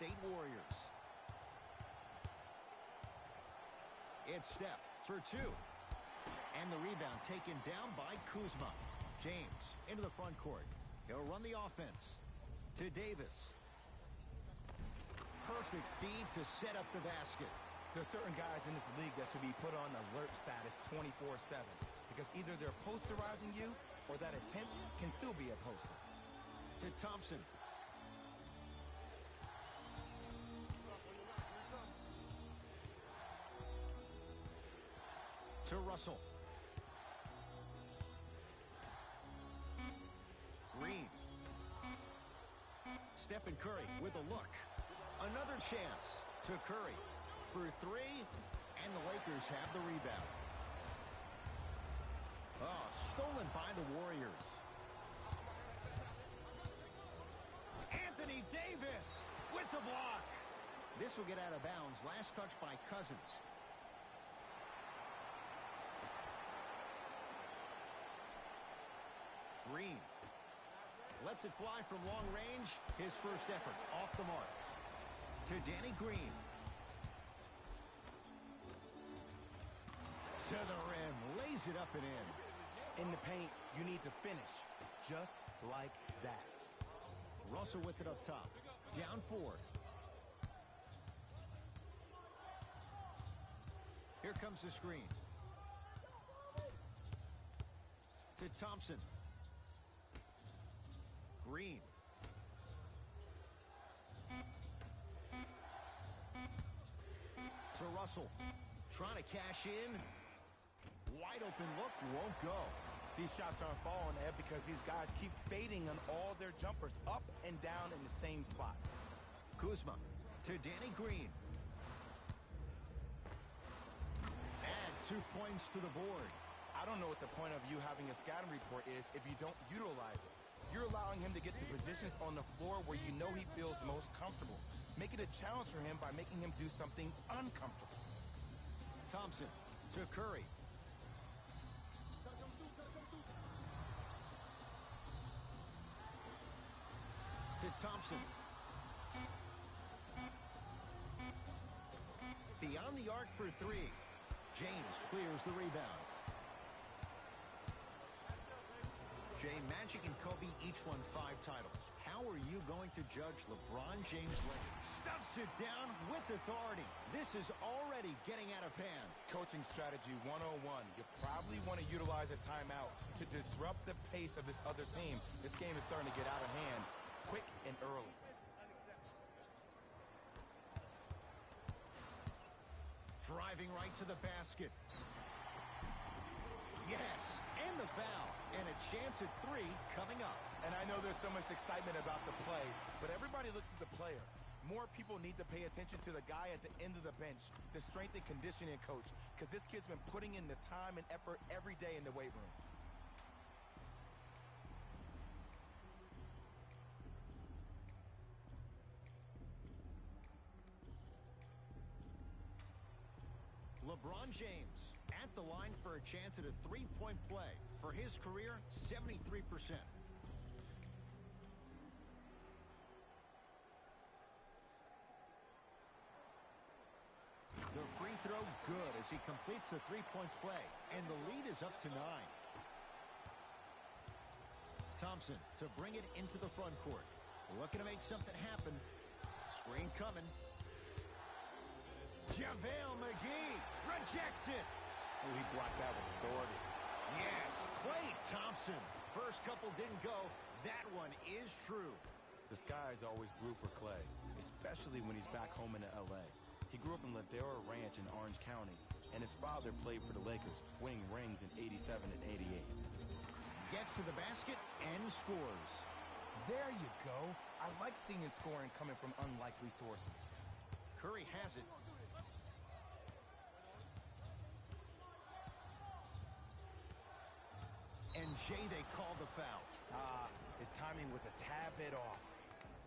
State Warriors. It's Steph for two. And the rebound taken down by Kuzma. James into the front court. He'll run the offense to Davis. Perfect feed to set up the basket. There's certain guys in this league that should be put on alert status 24/7 because either they're posterizing you or that attempt can still be a poster. To Thompson. To Russell. Green. Stephen Curry with a look. Another chance to Curry for three, and the Lakers have the rebound. Oh, stolen by the Warriors. Anthony Davis with the block. This will get out of bounds. Last touch by Cousins. Green lets it fly from long range. His first effort off the mark. To Danny Green. To the rim. Lays it up and in. In the paint, you need to finish just like that. Russell with it up top. Down 4. Here comes the screen. To Thompson. Green. To Russell. Trying to cash in. Wide open look. Won't go. These shots aren't falling, Ed, because these guys keep fading on all their jumpers up and down in the same spot. Kuzma to Danny Green. Add 2 points to the board. I don't know what the point of you having a scouting report is if you don't utilize it. You're allowing him to get to positions on the floor where you know he feels most comfortable. Make it a challenge for him by making him do something uncomfortable. Thompson to Curry. To Thompson. Beyond the arc for three. James clears the rebound. Jay, Magic and Kobe each won 5 titles. How are you going to judge LeBron James? Stuffs it down with authority. This is already getting out of hand. Coaching strategy 101. You probably want to utilize a timeout to disrupt the pace of this other team. This game is starting to get out of hand quick and early. Driving right to the basket. Yes, and the foul. And a chance at 3 coming up. And I know there's so much excitement about the play, but everybody looks at the player. More people need to pay attention to the guy at the end of the bench, the strength and conditioning coach, because this kid's been putting in the time and effort every day in the weight room. LeBron James at the line for a chance at a 3-point play. For his career, 73%. The free throw good as he completes the 3-point play. And the lead is up to 9. Thompson to bring it into the front court. Looking to make something happen. Screen coming. JaVale McGee rejects it. Oh, he blocked that with authority. Yes, Klay Thompson. First couple didn't go. That one is true. The skies always blue for Klay, especially when he's back home in L.A. He grew up in Ladera Ranch in Orange County, and his father played for the Lakers, winning rings in '87 and '88. Gets to the basket and scores. There you go. I like seeing his scoring coming from unlikely sources. Curry has it. And Jay, they call the foul. His timing was a tad bit off.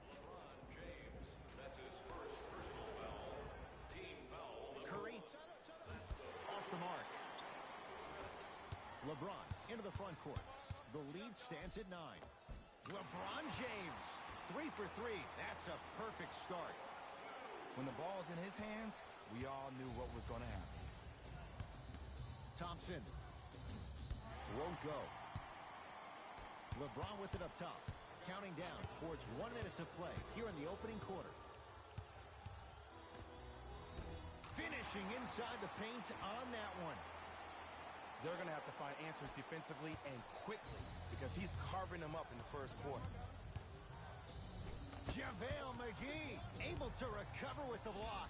LeBron James, that's his first personal foul. Team foul. Curry off the mark. LeBron into the front court. The lead stands at 9. LeBron James, 3 for 3. That's a perfect start. When the ball is in his hands, we all knew what was going to happen. Thompson won't go. LeBron with it up top. Counting down towards 1 minute to play here in the opening quarter. Finishing inside the paint on that one. They're going to have to find answers defensively and quickly because he's carving them up in the first quarter. JaVale McGee able to recover with the block.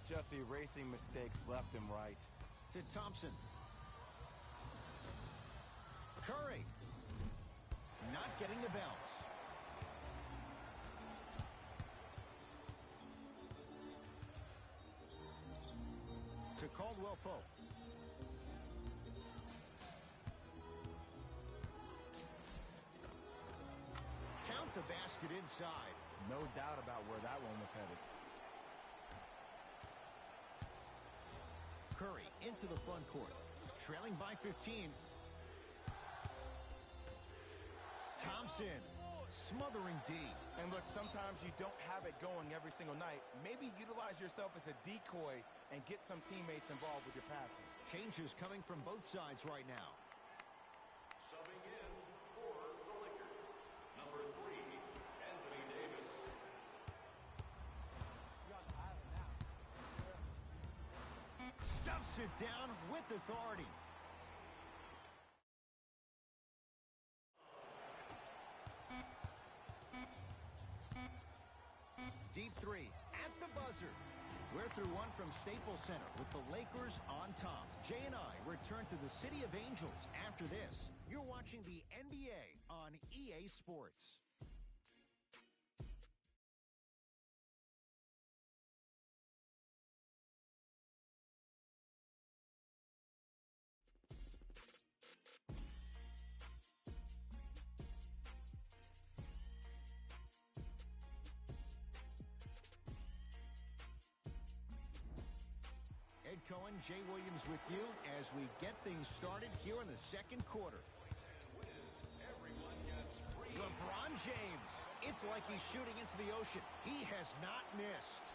Just erasing mistakes left and right. To Thompson. Curry. Not getting the bounce. To Caldwell Pope. Count the basket inside. No doubt about where that one was headed. Curry into the front court. Trailing by 15. Thompson smothering D. And look, sometimes you don't have it going every single night. Maybe utilize yourself as a decoy and get some teammates involved with your passing. Changes coming from both sides right now. Subbing in for the Lakers, number 3, Anthony Davis. Stuffs it down with authority. Deep three at the buzzer. We're through one from Staples Center with the Lakers on top. Jay and I return to the City of Angels after this. You're watching the NBA on EA Sports. Ed Cohen, Jay Williams with you as we get things started here in the second quarter. LeBron James. It's like he's shooting into the ocean. He has not missed.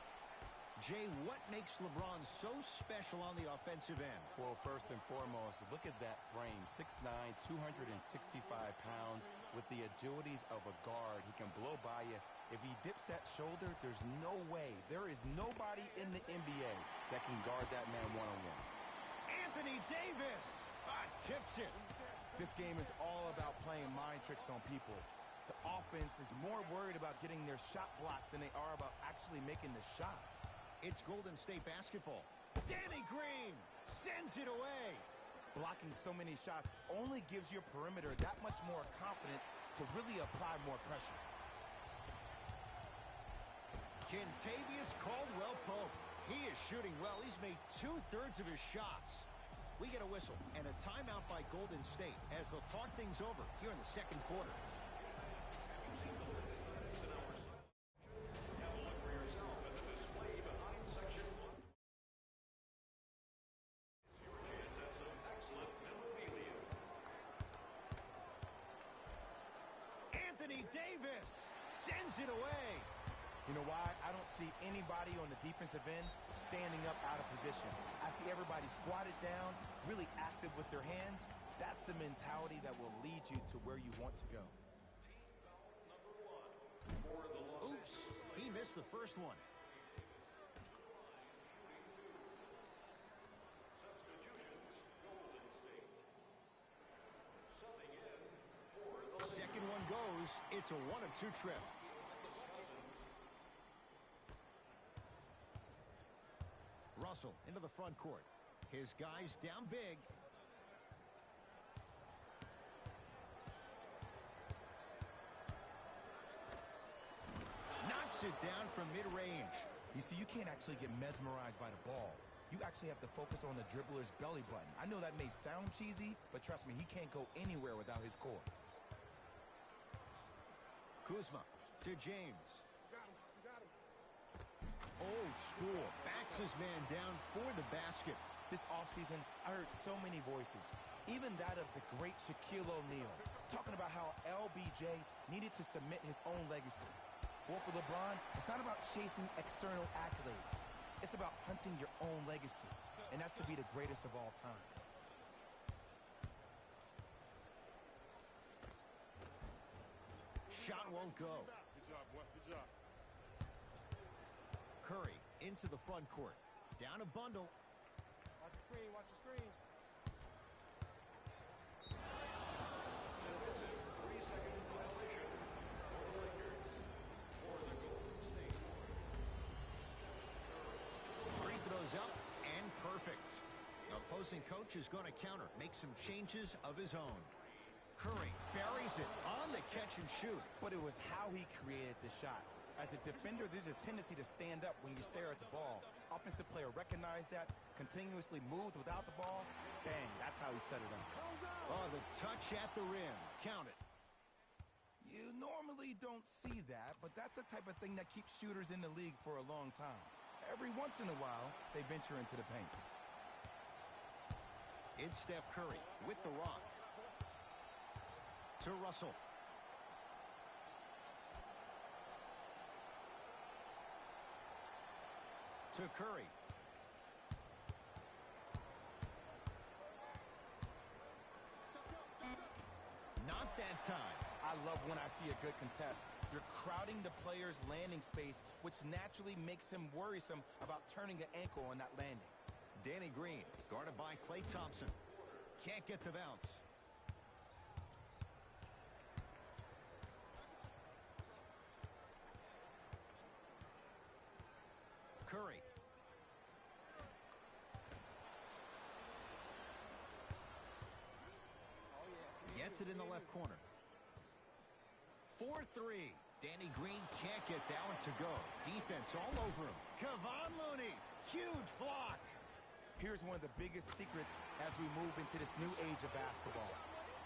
Jay, what makes LeBron so special on the offensive end? Well, first and foremost, look at that frame. 6'9", 265 pounds with the agilities of a guard. He can blow by you. If he dips that shoulder, there's no way. There is nobody in the NBA that can guard that man one-on-one. Anthony Davis tips it. This game is all about playing mind tricks on people. The offense is more worried about getting their shot blocked than they are about actually making the shot. It's Golden State basketball. Danny Green sends it away. Blocking so many shots only gives your perimeter that much more confidence to really apply more pressure. Kentavious Caldwell-Pope. He is shooting well. He's made 2/3 of his shots. We get a whistle and a timeout by Golden State as they'll talk things over here in the second quarter. Have a look for yourself at the display behind section 1. It's your chance at some excellent memorabilia. Anthony Davis sends it away. You know why? I don't see anybody on the defensive end standing up out of position. I see everybody squatted down, really active with their hands. That's the mentality that will lead you to where you want to go. Team foul number 1 for the Los Oops, he missed the first one. Substitutions, Golden State. Subbing in for the Second one goes. It's a 1-of-2 trip. Russell into the front court. His guys down big. Knocks it down from mid-range. You see, you can't actually get mesmerized by the ball. You actually have to focus on the dribbler's belly button. I know that may sound cheesy, but trust me, he can't go anywhere without his core. Kuzma to James. Old school. Backs his man down for the basket. This offseason, I heard so many voices, even that of the great Shaquille O'Neal, talking about how LBJ needed to cement his own legacy. Well, for LeBron, it's not about chasing external accolades. It's about hunting your own legacy, and that's to be the greatest of all time. Shot won't go. Good job, boy. Good job. Curry into the front court. Down a bundle. Watch the screen, watch the screen. Defensive 3-second violation for the Lakers. For the Golden State Warriors. Free throws up and perfect. Opposing coach is going to counter, make some changes of his own. Curry buries it on the catch and shoot. But it was how he created the shot. As a defender, there's a tendency to stand up when you stare at the ball. Offensive player recognized that, continuously moved without the ball. Bang, that's how he set it up. Oh, the touch at the rim. Count it. You normally don't see that, but that's the type of thing that keeps shooters in the league for a long time. Every once in a while, they venture into the paint. It's Steph Curry with the rock. To Russell. To Curry. Not that time. I love when I see a good contest. You're crowding the player's landing space, which naturally makes him worrisome about turning the ankle on that landing. Danny Green, guarded by Klay Thompson. Can't get the bounce. Curry. Gets it in the left corner. 4-3. Danny Green can't get that one to go. Defense all over him. Kevon Looney. Huge block. Here's one of the biggest secrets as we move into this new age of basketball,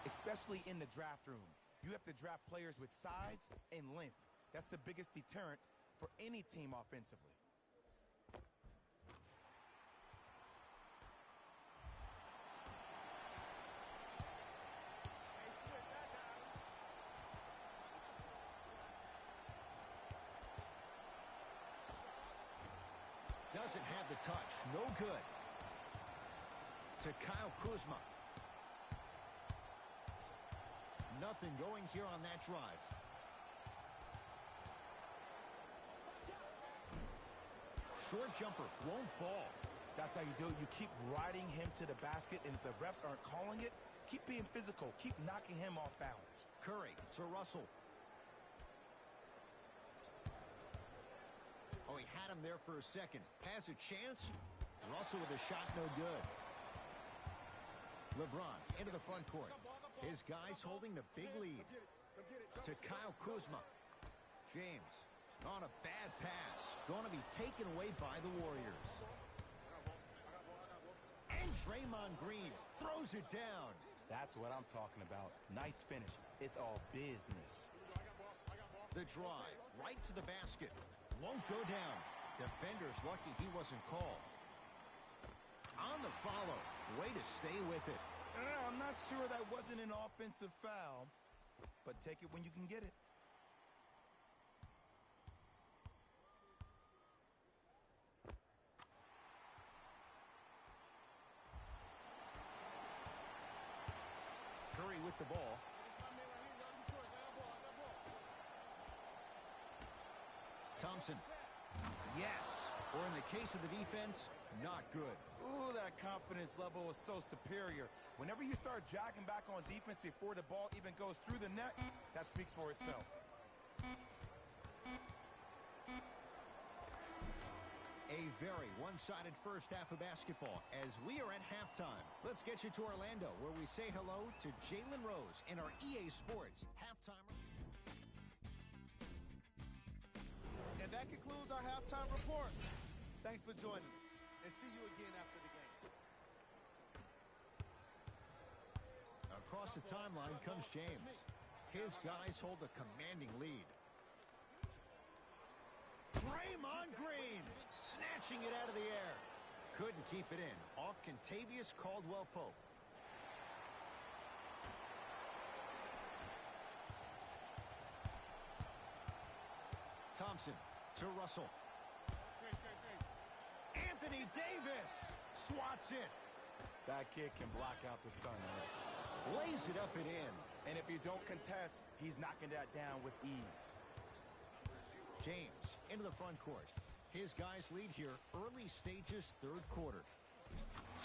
especially in the draft room. You have to draft players with size and length. That's the biggest deterrent for any team offensively. Doesn't have the touch. No good. To Kyle Kuzma. Nothing going here on that drive. Short jumper won't fall. That's how you do it. You keep riding him to the basket, and if the refs aren't calling it, keep being physical. Keep knocking him off balance. Curry to Russell. Oh, he had him there for a second. Has a chance. Russell with a shot, no good. LeBron into the front court. His guys holding the big lead. To Kyle Kuzma. James on a bad pass. Going to be taken away by the Warriors. And Draymond Green throws it down. That's what I'm talking about. Nice finish. It's all business. The drive right to the basket. Won't go down. Defender's lucky he wasn't called. On the follow. Way to stay with it. I'm not sure that wasn't an offensive foul, but take it when you can get it. Curry with the ball. Thompson. Yes. Or in the case of the defense, not good. Ooh, that confidence level is so superior. Whenever you start jogging back on defense before the ball even goes through the net, that speaks for itself. A very one-sided first half of basketball as we are at halftime. Let's get you to Orlando, where we say hello to Jalen Rose in our EA Sports halftime. And that concludes our halftime report. Thanks for joining us, and see you again after the game. Across the timeline comes James. His guys hold a commanding lead. Draymond Green snatching it out of the air. Couldn't keep it in. Off Kentavious Caldwell-Pope. To Russell. Anthony Davis swats it. That kid can block out the sun, man. Lays it up and in. And if you don't contest, he's knocking that down with ease. James into the front court. His guys lead here early stages, third quarter.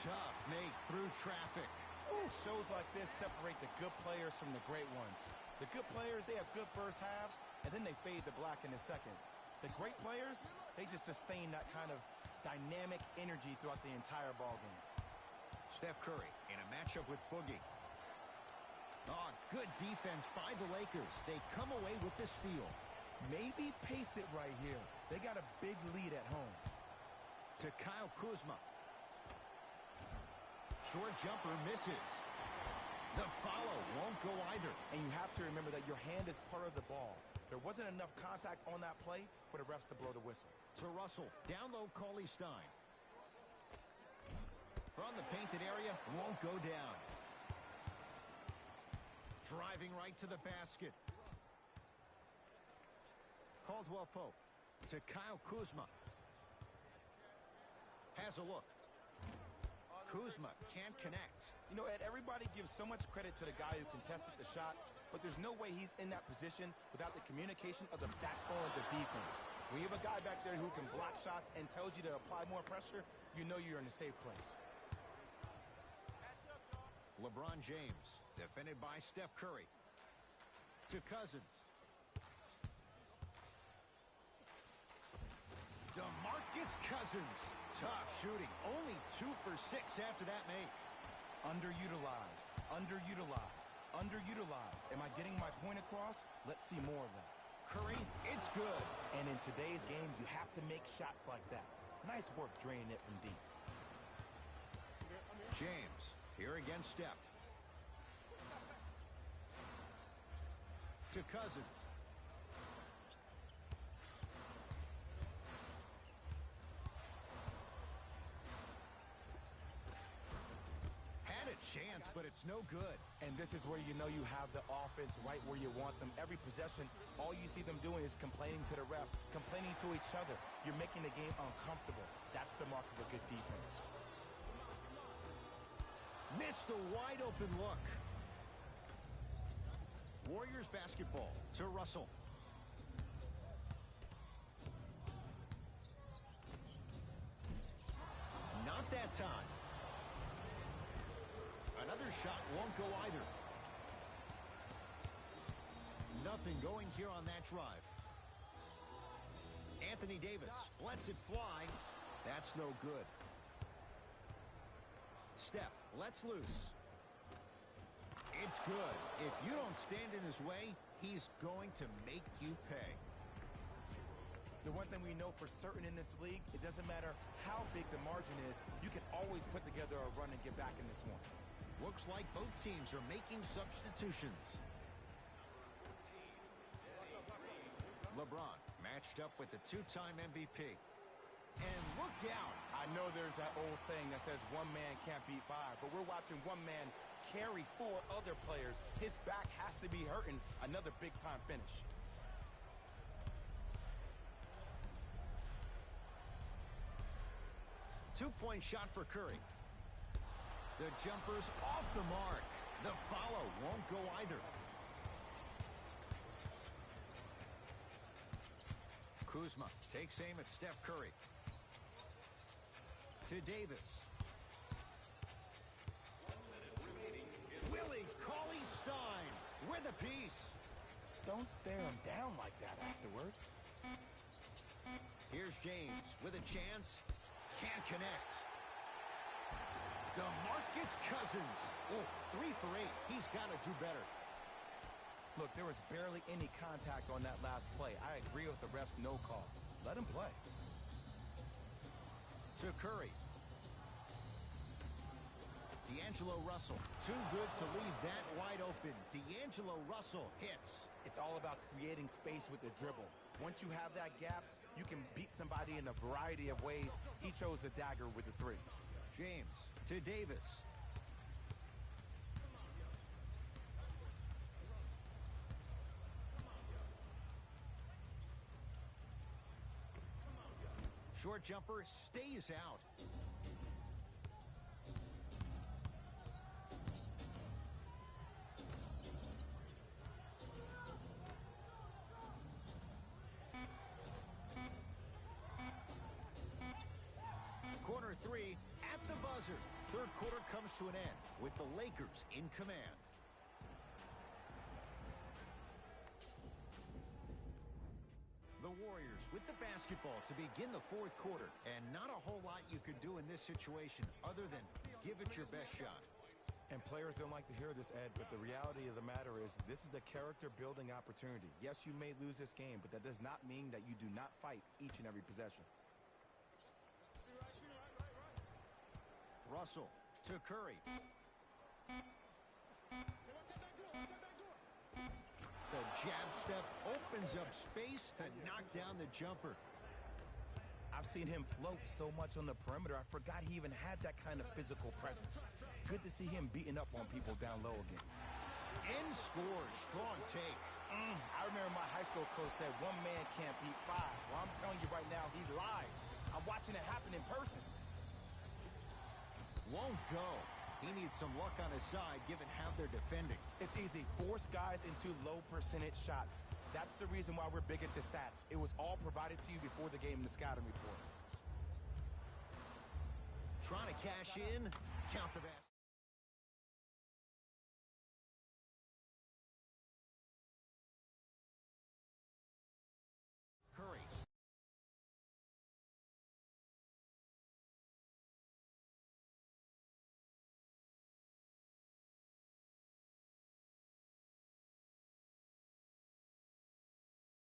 Tough make through traffic. Ooh, shows like this separate the good players from the great ones. The good players, they have good first halves, and then they fade to black in the second. The great players, they just sustain that kind of dynamic energy throughout the entire ballgame. Steph Curry in a matchup with Boogie. Oh, good defense by the Lakers. They come away with the steal. Maybe pace it right here. They got a big lead at home. To Kyle Kuzma. Short jumper misses. The follow won't go either. And you have to remember that your hand is part of the ball. There wasn't enough contact on that play for the refs to blow the whistle. To Russell. Down low, Cauley Stein. From the painted area, won't go down. Driving right to the basket. Caldwell Pope to Kyle Kuzma. Has a look. Kuzma can't connect. You know, Ed, everybody gives so much credit to the guy who contested the shot, but there's no way he's in that position without the communication of the backbone of the defense. When you have a guy back there who can block shots and tells you to apply more pressure, you know you're in a safe place. LeBron James, defended by Steph Curry. To Cousins. DeMarcus Cousins. Tough shooting. Only 2 for 6 after that make. Underutilized, underutilized, underutilized. Am I getting my point across? Let's see more of that. Curry, it's good. And in today's game, you have to make shots like that. Nice work draining it from deep. James, here against Steph. To Cousins. Had a chance, but it's no good. And this is where you know you have the offense right where you want them. Every possession, all you see them doing is complaining to the ref, complaining to each other. You're making the game uncomfortable. That's the mark of a good defense. Missed a wide open look. Warriors basketball to Russell. Not that time. Another shot won't go either. Nothing going here on that drive. Anthony Davis lets it fly. That's no good. Steph lets loose. It's good. If you don't stand in his way, he's going to make you pay. The one thing we know for certain in this league, it doesn't matter how big the margin is, you can always put together a run and get back in this one. Looks like both teams are making substitutions. LeBron matched up with the two-time MVP. And look out. I know there's that old saying that says one man can't beat 5, but we're watching one man carry 4 other players. His back has to be hurting. Another big-time finish. Two-point shot for Curry. The jumper's off the mark. The follow won't go either. Kuzma takes aim at Steph Curry. To Davis. Willie Cauley-Stein with a piece. Don't stare him down like that afterwards. Here's James with a chance. Can't connect. DeMarcus Cousins. Oh, 3 for 8. He's got to do better. Look, there was barely any contact on that last play. I agree with the ref's no call. Let him play. To Curry. D'Angelo Russell. Too good to leave that wide open. D'Angelo Russell hits. It's all about creating space with the dribble. Once you have that gap, you can beat somebody in a variety of ways. He chose a dagger with the 3. James to Davis. short jumper stays out. Quarter 3 at the buzzer. Third quarter comes to an end with the Lakers in command. The Warriors with the basketball to begin the fourth quarter. And not a whole lot you could do in this situation other than give it your best shot. And players don't like to hear this, Ed, but the reality of the matter is this is a character-building opportunity. Yes, you may lose this game, but that does not mean that you do not fight each and every possession. Russell to Curry. The jab step opens up space to knock down the jumper. I've seen him float so much on the perimeter, I forgot he even had that kind of physical presence. Good to see him beating up on people down low again. And scores. Strong take. I remember my high school coach said one man can't beat five. Well, I'm telling you right now, he lied. I'm watching it happen in person. Won't go. He needs some luck on his side given how they're defending. It's easy. Force guys into low percentage shots. That's the reason why we're big into stats. It was all provided to you before the game in the scouting report. Trying to cash in. Count the basket.